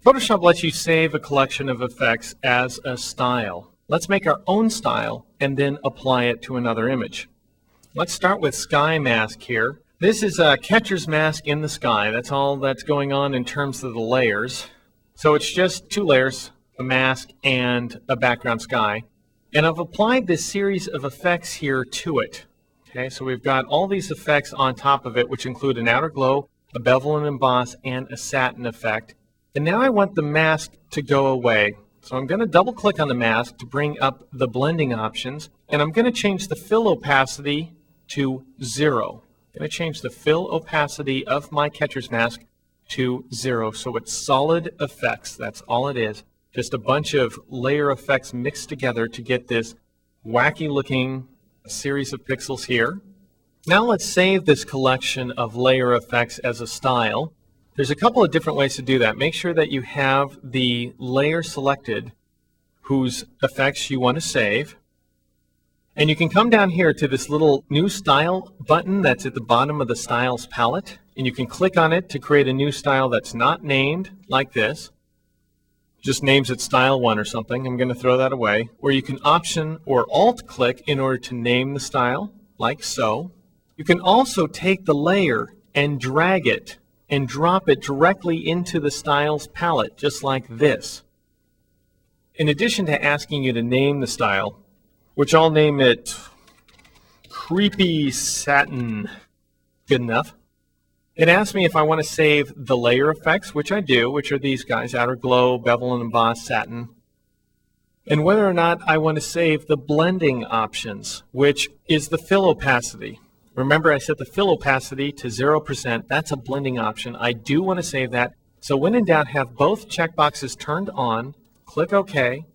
Photoshop lets you save a collection of effects as a style. Let's make our own style and then apply it to another image. Let's start with sky mask here. This is a catcher's mask in the sky. That's all that's going on in terms of the layers. So it's just two layers, a mask and a background sky. And I've applied this series of effects here to it. Okay, so we've got all these effects on top of it, which include an outer glow, a bevel and emboss, and a satin effect. And now I want the mask to go away. So I'm going to double click on the mask to bring up the blending options. And I'm going to change the fill opacity to 0. I'm going to change the fill opacity of my catcher's mask to 0. So it's solid effects. That's all it is. Just a bunch of layer effects mixed together to get this wacky looking series of pixels here. Now let's save this collection of layer effects as a style. There's a couple of different ways to do that. Make sure that you have the layer selected whose effects you want to save. And you can come down here to this little new style button that's at the bottom of the styles palette. And you can click on it to create a new style that's not named like this. Just names it style 1 or something. I'm going to throw that away. Or you can option or alt click in order to name the style like so. You can also take the layer and drag it and drop it directly into the styles palette, just like this. In addition to asking you to name the style, which I'll name it Creepy Satin, good enough. It asks me if I want to save the layer effects, which I do, which are these guys, outer glow, bevel and emboss, satin. And whether or not I want to save the blending options, which is the fill opacity. Remember, I set the fill opacity to 0%. That's a blending option. I do want to save that. So when in doubt, have both checkboxes turned on. Click OK.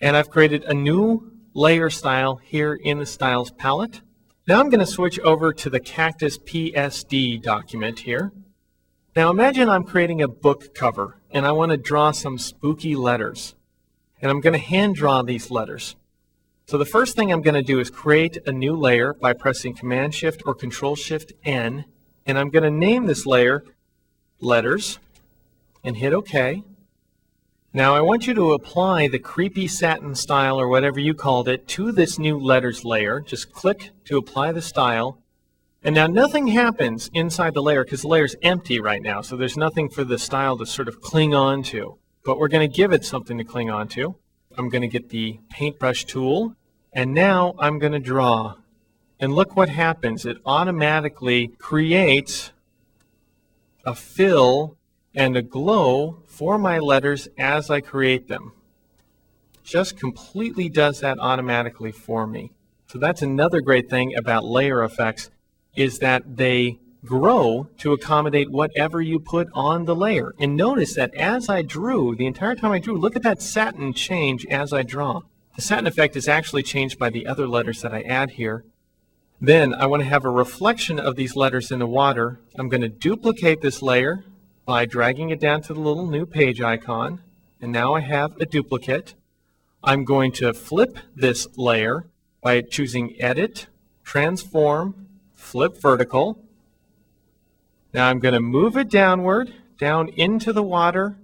And I've created a new layer style here in the Styles palette. Now I'm going to switch over to the Cactus PSD document here. Now imagine I'm creating a book cover, and I want to draw some spooky letters. And I'm going to hand draw these letters. So the first thing I'm going to do is create a new layer by pressing Command-Shift or Control-Shift-N, and I'm going to name this layer Letters and hit OK. Now I want you to apply the creepy satin style or whatever you called it to this new letters layer. Just click to apply the style. And now nothing happens inside the layer because the layer is empty right now, so there's nothing for the style to sort of cling on to. But we're going to give it something to cling on to. I'm going to get the paintbrush tool, and now I'm going to draw. And look what happens. It automatically creates a fill and a glow for my letters as I create them. Just completely does that automatically for me. So that's another great thing about layer effects, is that they grow to accommodate whatever you put on the layer. And notice that as I drew, the entire time I drew, look at that satin change as I draw. The satin effect is actually changed by the other letters that I add here. Then I want to have a reflection of these letters in the water. I'm going to duplicate this layer by dragging it down to the little new page icon. And now I have a duplicate. I'm going to flip this layer by choosing Edit, Transform, Flip Vertical. Now I'm going to move it downward, down into the water.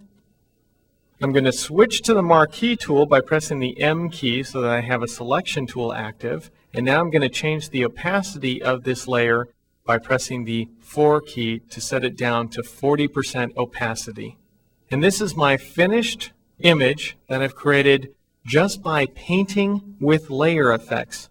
I'm going to switch to the Marquee tool by pressing the M key so that I have a selection tool active. And now I'm going to change the opacity of this layer by pressing the 4 key to set it down to 40% opacity. And this is my finished image that I've created just by painting with layer effects.